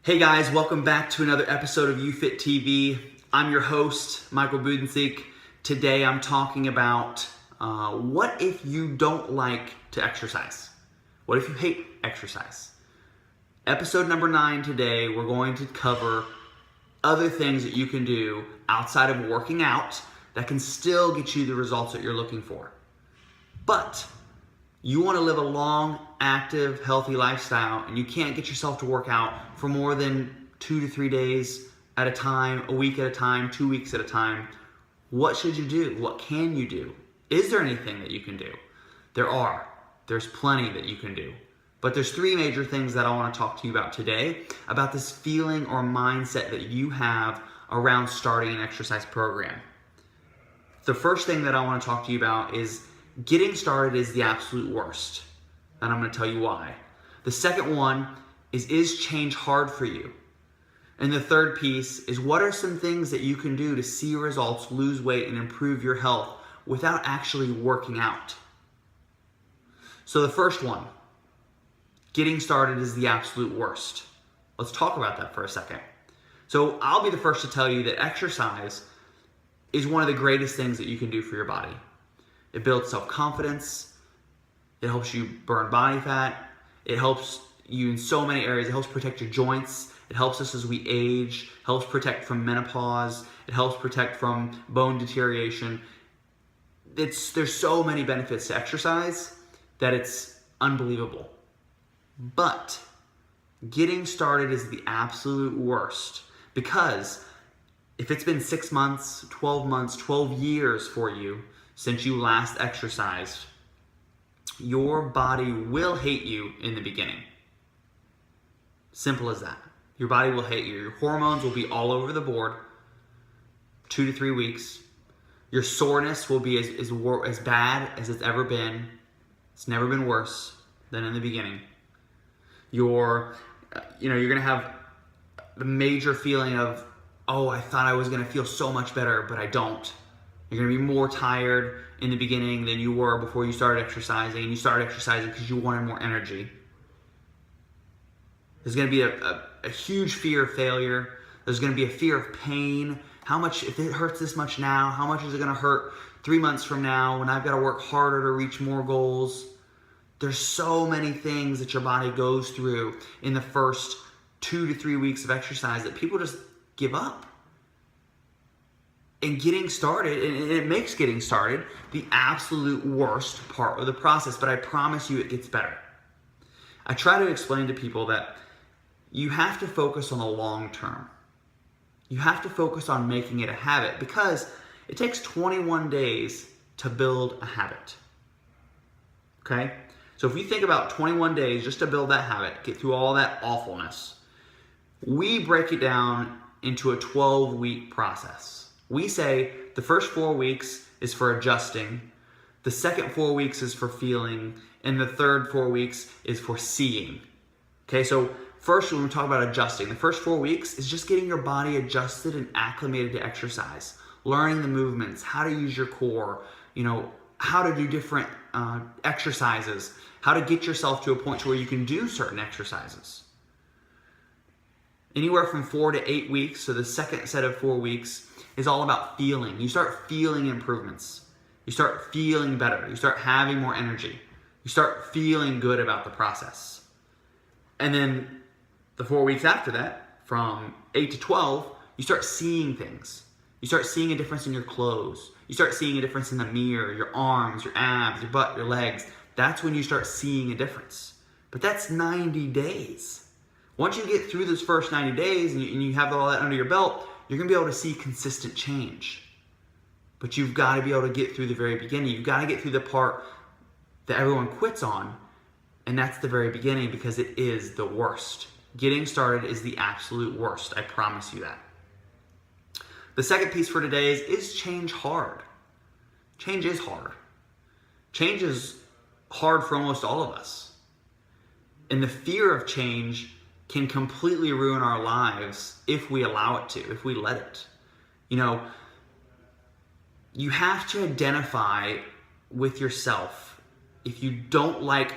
Hey guys, welcome back to another episode of UFit TV. I'm your host, Michael Budenseek. Today I'm talking about what if you don't like to exercise? What if you hate exercise? Episode number 9 today, we're going to cover other things that you can do outside of working out that can still get you the results that you're looking for. But you want to live a long, active, healthy lifestyle, and you can't get yourself to work out for more than 2 to 3 days at a time, a week at a time, 2 weeks at a time. What should you do? What can you do? Is there anything that you can do? There's plenty that you can do. But there's 3 major things that I want to talk to you about today, about this feeling or mindset that you have around starting an exercise program. The first thing that I want to talk to you about is getting started is the absolute worst, and I'm going to tell you why. The second one is change hard for you? And the third piece is, what are some things that you can do to see results, lose weight, and improve your health without actually working out? So the first one, getting started is the absolute worst. Let's talk about that for a second. So I'll be the first to tell you that exercise is one of the greatest things that you can do for your body. It builds self-confidence. It helps you burn body fat. It helps you in so many areas. It helps protect your joints. It helps us as we age. Helps protect from menopause. It helps protect from bone deterioration. There's so many benefits to exercise that it's unbelievable. But getting started is the absolute worst, because if it's been 6 months, 12 years for you since you last exercised, your body will hate you in the beginning. Simple as that. Your body will hate you. Your hormones will be all over the board, 2 to 3 weeks. Your soreness will be as bad as it's ever been. It's never been worse than in the beginning. You're going to have the major feeling of, oh, I thought I was going to feel so much better, but I don't. You're going to be more tired in the beginning than you were before you started exercising, and you started exercising because you wanted more energy. There's going to be a huge fear of failure. There's going to be a fear of pain. How much, if it hurts this much now, how much is it going to hurt 3 months from now when I've got to work harder to reach more goals? There's so many things that your body goes through in the first 2 to 3 weeks of exercise that people just give up. And getting started, and it makes getting started the absolute worst part of the process, but I promise you it gets better. I try to explain to people that you have to focus on the long term. You have to focus on making it a habit, because it takes 21 days to build a habit. Okay? So if you think about 21 days just to build that habit, get through all that awfulness, we break it down into a 12-week process. We say the first 4 weeks is for adjusting, the second 4 weeks is for feeling, and the third 4 weeks is for seeing. Okay, so first when we talk about adjusting, the first 4 weeks is just getting your body adjusted and acclimated to exercise, learning the movements, how to use your core, how to do different exercises, how to get yourself to a point to where you can do certain exercises. Anywhere from 4 to 8 weeks, so the second set of 4 weeks, is all about feeling. You start feeling improvements. You start feeling better. You start having more energy. You start feeling good about the process. And then the 4 weeks after that, from 8 to 12, you start seeing things. You start seeing a difference in your clothes. You start seeing a difference in the mirror, your arms, your abs, your butt, your legs. That's when you start seeing a difference. But that's 90 days. Once you get through those first 90 days and you have all that under your belt, you're going to be able to see consistent change. But you've got to be able to get through the very beginning. You've got to get through the part that everyone quits on, and that's the very beginning, because it is the worst. Getting started is the absolute worst. I promise you that. The second piece for today is change hard. Change is hard. Change is hard for almost all of us. And the fear of change can completely ruin our lives if we allow it to, if we let it. You have to identify with yourself if you don't like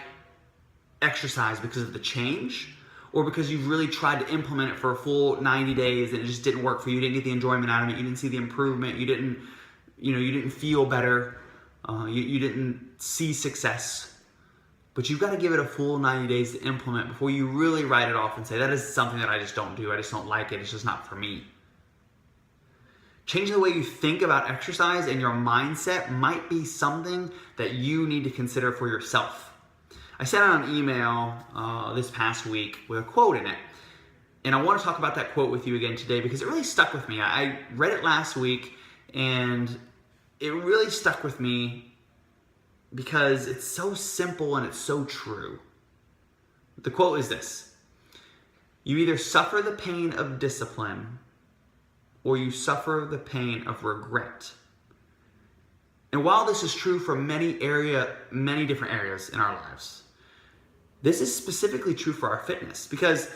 exercise because of the change, or because you've really tried to implement it for a full 90 days and it just didn't work for you. You didn't get the enjoyment out of it. You didn't see the improvement. You didn't feel better. You didn't see success. But you've got to give it a full 90 days to implement before you really write it off and say, that is something that I just don't do. I just don't like it. It's just not for me. Changing the way you think about exercise and your mindset might be something that you need to consider for yourself. I sent out an email this past week with a quote in it. And I want to talk about that quote with you again today because it really stuck with me. I read it last week and it really stuck with me because it's so simple and it's so true. The quote is this: you either suffer the pain of discipline or you suffer the pain of regret. And while this is true for many different areas in our lives, this is specifically true for our fitness because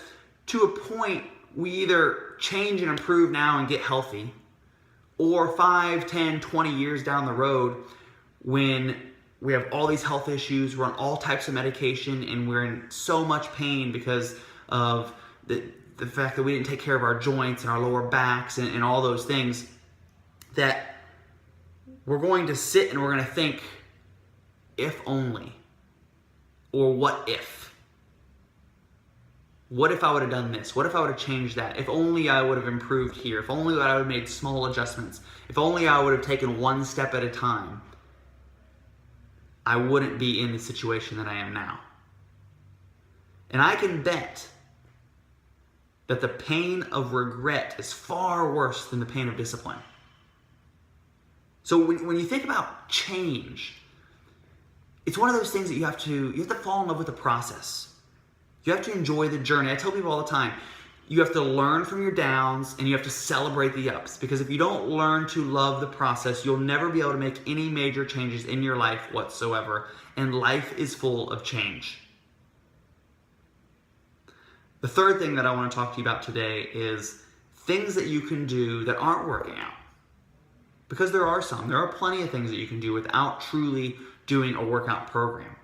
to a point, we either change and improve now and get healthy, or 5, 10, 20 years down the road when we have all these health issues, we're on all types of medication, and we're in so much pain because of the fact that we didn't take care of our joints and our lower backs and all those things, that we're going to sit and we're going to think, if only, or what if? What if I would have done this? What if I would have changed that? If only I would have improved here. If only I would have made small adjustments. If only I would have taken one step at a time, I wouldn't be in the situation that I am now. And I can bet that the pain of regret is far worse than the pain of discipline. So when you think about change, it's one of those things that you have to fall in love with the process. You have to enjoy the journey. I tell people all the time, you have to learn from your downs and you have to celebrate the ups. Because if you don't learn to love the process, you'll never be able to make any major changes in your life whatsoever. And life is full of change. The third thing that I want to talk to you about today is things that you can do that aren't working out. Because there are some. There are plenty of things that you can do without truly doing a workout program.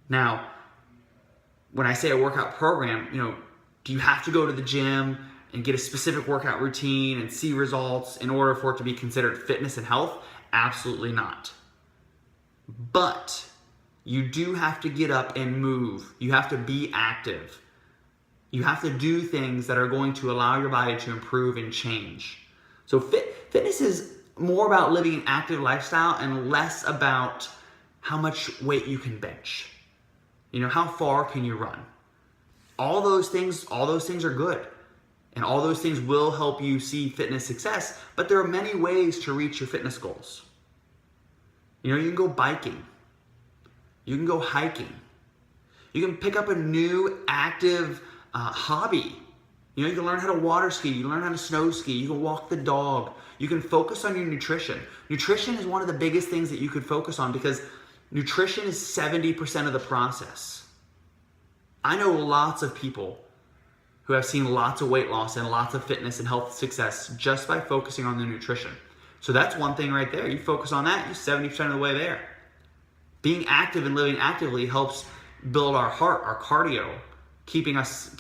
Now, when I say a workout program, do you have to go to the gym and get a specific workout routine and see results in order for it to be considered fitness and health? Absolutely not. But you do have to get up and move. You have to be active. You have to do things that are going to allow your body to improve and change. So fitness is more about living an active lifestyle and less about how much weight you can bench. How far can you run? All those things are good. And all those things will help you see fitness success, but there are many ways to reach your fitness goals. You can go biking. You can go hiking. You can pick up a new active hobby. You can learn how to water ski. You can learn how to snow ski. You can walk the dog. You can focus on your nutrition. Nutrition is one of the biggest things that you could focus on because nutrition is 70% of the process. I know lots of people who have seen lots of weight loss and lots of fitness and health success just by focusing on their nutrition. So that's one thing right there. You focus on that, you're 70% of the way there. Being active and living actively helps build our heart, our cardio, keeping us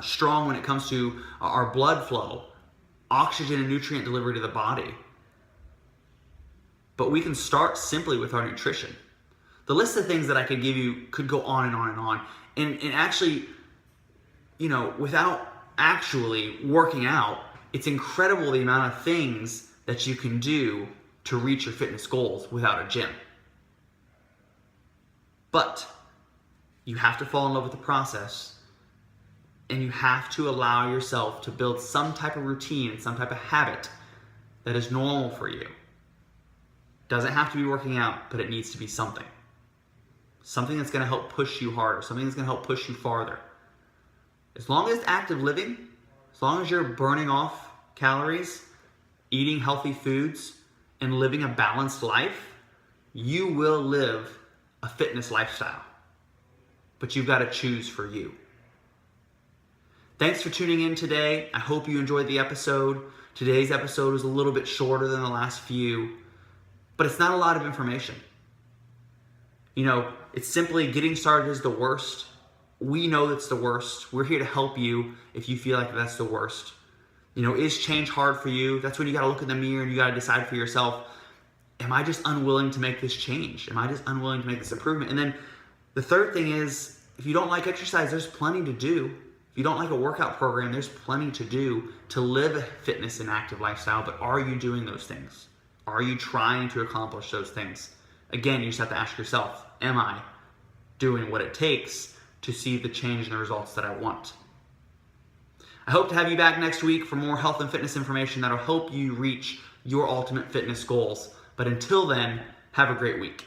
strong when it comes to our blood flow, oxygen and nutrient delivery to the body. But we can start simply with our nutrition. The list of things that I could give you could go on and on and on. And actually, without actually working out, it's incredible the amount of things that you can do to reach your fitness goals without a gym. But you have to fall in love with the process, and you have to allow yourself to build some type of routine and some type of habit that is normal for you. Doesn't have to be working out, but it needs to be something. Something that's going to help push you harder, something that's going to help push you farther. As long as it's active living, as long as you're burning off calories, eating healthy foods, and living a balanced life, you will live a fitness lifestyle. But you've got to choose for you. Thanks for tuning in today. I hope you enjoyed the episode. Today's episode was a little bit shorter than the last few, but it's not a lot of information. It's simply getting started is the worst. We know that's the worst. We're here to help you if you feel like that's the worst. Is change hard for you? That's when you got to look in the mirror and you got to decide for yourself, am I just unwilling to make this change? Am I just unwilling to make this improvement? And then the third thing is, if you don't like exercise, there's plenty to do. If you don't like a workout program, there's plenty to do to live a fitness and active lifestyle. But are you doing those things? Are you trying to accomplish those things? Again, you just have to ask yourself, am I doing what it takes to see the change in the results that I want? I hope to have you back next week for more health and fitness information that'll help you reach your ultimate fitness goals. But until then, have a great week.